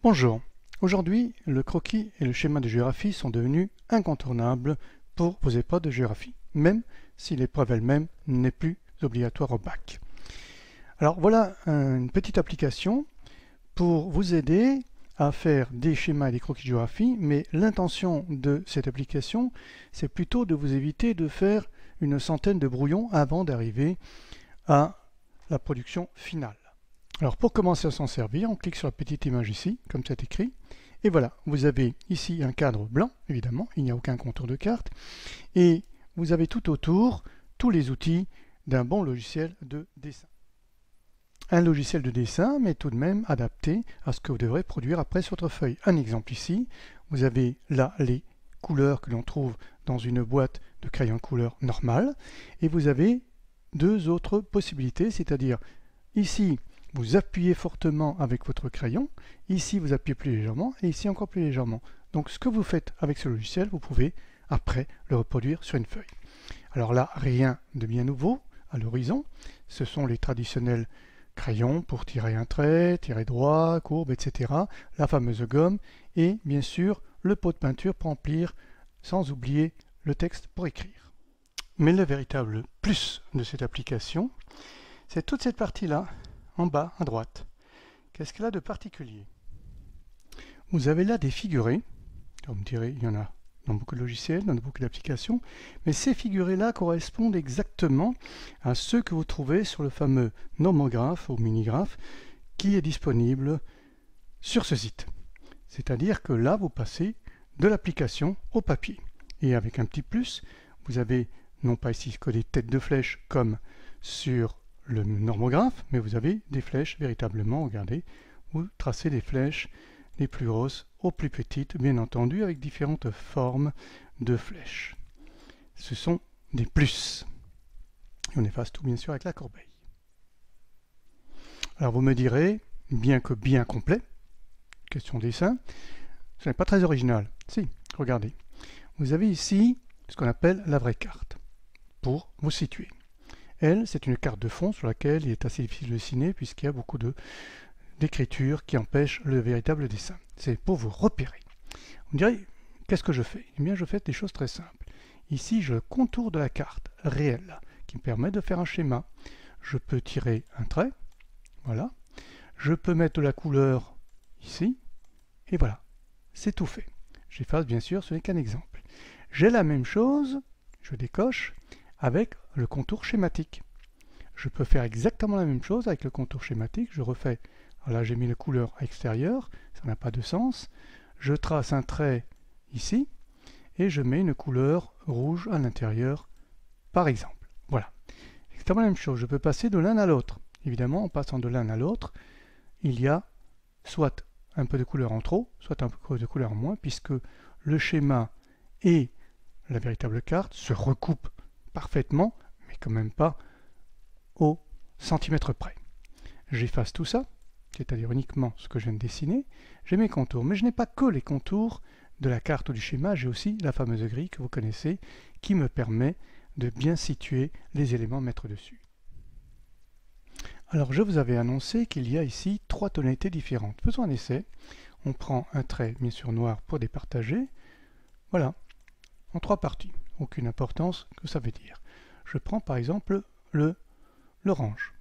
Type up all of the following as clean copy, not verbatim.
Bonjour. Aujourd'hui, le croquis et le schéma de géographie sont devenus incontournables pour vos épreuves de géographie, même si l'épreuve elle-même n'est plus obligatoire au bac. Alors voilà une petite application pour vous aider à faire des schémas et des croquis de géographie, mais l'intention de cette application, c'est plutôt de vous éviter de faire une centaine de brouillons avant d'arriver à la production finale. Alors pour commencer à s'en servir, on clique sur la petite image ici, comme c'est écrit, et voilà, vous avez ici un cadre blanc, évidemment, il n'y a aucun contour de carte, et vous avez tout autour tous les outils d'un bon logiciel de dessin. Un logiciel de dessin, mais tout de même adapté à ce que vous devrez produire après sur votre feuille. Un exemple ici, vous avez là les couleurs que l'on trouve dans une boîte de crayon couleur normale, et vous avez deux autres possibilités, c'est-à-dire ici, vous appuyez fortement avec votre crayon, ici vous appuyez plus légèrement, et ici encore plus légèrement. Donc ce que vous faites avec ce logiciel, vous pouvez après le reproduire sur une feuille. Alors là, rien de bien nouveau à l'horizon, ce sont les traditionnels crayons pour tirer un trait, tirer droit, courbe, etc. La fameuse gomme, et bien sûr le pot de peinture pour remplir, sans oublier le texte pour écrire. Mais le véritable plus de cette application, c'est toute cette partie-là, en bas à droite. Qu'est-ce qu'elle a de particulier? Vous avez là des figurés. Vous me direz, il y en a dans beaucoup de logiciels, dans beaucoup d'applications, mais ces figurés-là correspondent exactement à ceux que vous trouvez sur le fameux nomographe ou minigraphe qui est disponible sur ce site. C'est-à-dire que là, vous passez de l'application au papier. Et avec un petit plus, vous avez non pas ici que des têtes de flèches comme sur le normographe, mais vous avez des flèches véritablement, regardez, vous tracez des flèches des plus grosses aux plus petites, bien entendu, avec différentes formes de flèches. Ce sont des plus. Et on efface tout, bien sûr, avec la corbeille. Alors vous me direz, bien que bien complet, question dessin, ce n'est pas très original. Si, regardez. Vous avez ici ce qu'on appelle la vraie carte, pour vous situer. Elle, c'est une carte de fond sur laquelle il est assez difficile de dessiner puisqu'il y a beaucoup d'écriture qui empêche le véritable dessin. C'est pour vous repérer. Vous me direz, qu'est-ce que je fais? Eh bien, je fais des choses très simples. Ici, je contourne de la carte réelle qui me permet de faire un schéma. Je peux tirer un trait, voilà. Je peux mettre de la couleur ici, et voilà. C'est tout fait. J'efface, bien sûr, ce n'est qu'un exemple. J'ai la même chose, je décoche, avec le contour schématique. Je peux faire exactement la même chose avec le contour schématique. Je refais, alors là j'ai mis la couleur extérieure, ça n'a pas de sens. Je trace un trait ici et je mets une couleur rouge à l'intérieur, par exemple. Voilà, exactement la même chose. Je peux passer de l'un à l'autre. Évidemment, en passant de l'un à l'autre, il y a soit un peu de couleur en trop, soit un peu de couleur en moins, puisque le schéma et la véritable carte se recoupent parfaitement, mais quand même pas au centimètre près. J'efface tout ça, c'est-à-dire uniquement ce que je viens de dessiner. J'ai mes contours, mais je n'ai pas que les contours de la carte ou du schéma, j'ai aussi la fameuse grille que vous connaissez, qui me permet de bien situer les éléments à mettre dessus. Alors je vous avais annoncé qu'il y a ici 3 tonalités différentes. Faisons un essai. On prend un trait bien sûr noir pour départager. Voilà, en 3 parties. Aucune importance que ça veut dire. Je prends par exemple l'orange.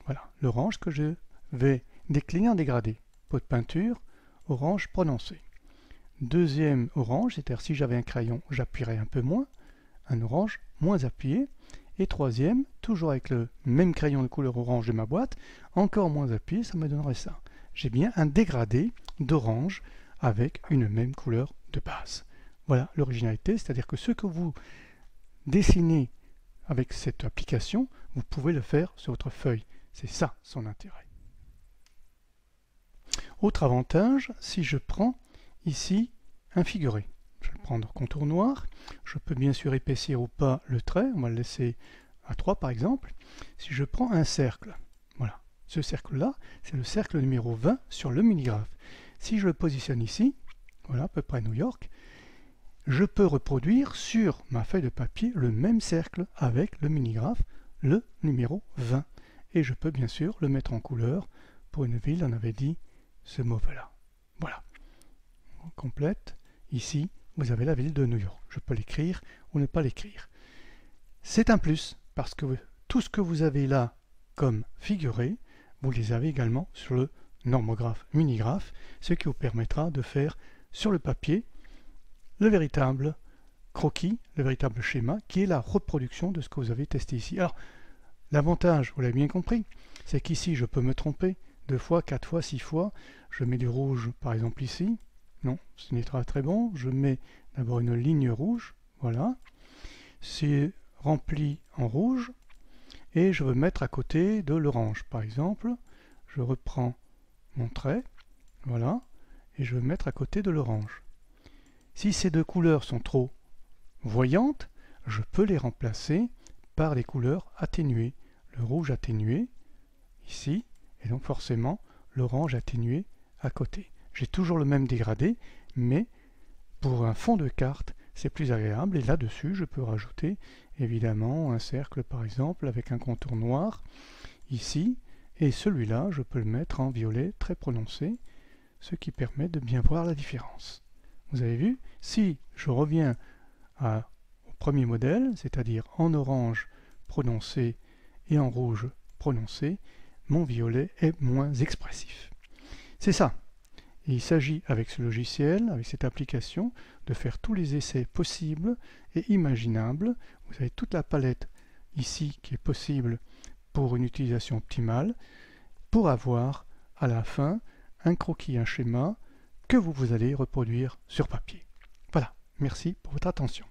Voilà, l'orange que je vais décliner en dégradé. Pot de peinture, orange prononcé. Deuxième orange, c'est-à-dire si j'avais un crayon, j'appuierais un peu moins. Un orange moins appuyé. Et troisième, toujours avec le même crayon de couleur orange de ma boîte, encore moins appuyé, ça me donnerait ça. J'ai bien un dégradé d'orange avec une même couleur de base. Voilà l'originalité, c'est-à-dire que ce que vous dessinez avec cette application, vous pouvez le faire sur votre feuille. C'est ça son intérêt. Autre avantage, si je prends ici un figuré. Je vais prendre contour noir. Je peux bien sûr épaissir ou pas le trait. On va le laisser à 3 par exemple. Si je prends un cercle, voilà. Ce cercle-là, c'est le cercle numéro 20 sur le minigraphe. Si je le positionne ici, voilà à peu près New York, je peux reproduire sur ma feuille de papier le même cercle avec le minigraphe, le numéro 20. Et je peux bien sûr le mettre en couleur. Pour une ville, on avait dit ce mauve-là. Voilà, on complète. Ici, vous avez la ville de New York. Je peux l'écrire ou ne pas l'écrire. C'est un plus parce que tout ce que vous avez là comme figuré, vous les avez également sur le normographe Minigraph, ce qui vous permettra de faire sur le papier le véritable croquis, le véritable schéma, qui est la reproduction de ce que vous avez testé ici. Alors, l'avantage, vous l'avez bien compris, c'est qu'ici, je peux me tromper 2 fois, 4 fois, 6 fois. Je mets du rouge, par exemple, ici. Non, ce n'est pas très bon. Je mets d'abord une ligne rouge. Voilà. C'est rempli en rouge. Et je veux mettre à côté de l'orange. Par exemple, je reprends mon trait. Voilà. Et je veux mettre à côté de l'orange. Si ces deux couleurs sont trop voyantes, je peux les remplacer par des couleurs atténuées. Le rouge atténué, ici, et donc forcément l'orange atténué à côté. J'ai toujours le même dégradé, mais pour un fond de carte, c'est plus agréable. Et là-dessus, je peux rajouter évidemment un cercle, par exemple, avec un contour noir, ici. Et celui-là, je peux le mettre en violet très prononcé, ce qui permet de bien voir la différence. Vous avez vu, si je reviens au premier modèle, c'est-à-dire en orange prononcé et en rouge prononcé, mon violet est moins expressif. C'est ça. Et il s'agit avec ce logiciel, avec cette application, de faire tous les essais possibles et imaginables. Vous avez toute la palette ici qui est possible pour une utilisation optimale, pour avoir à la fin un croquis, un schéma que vous allez reproduire sur papier. Voilà, merci pour votre attention.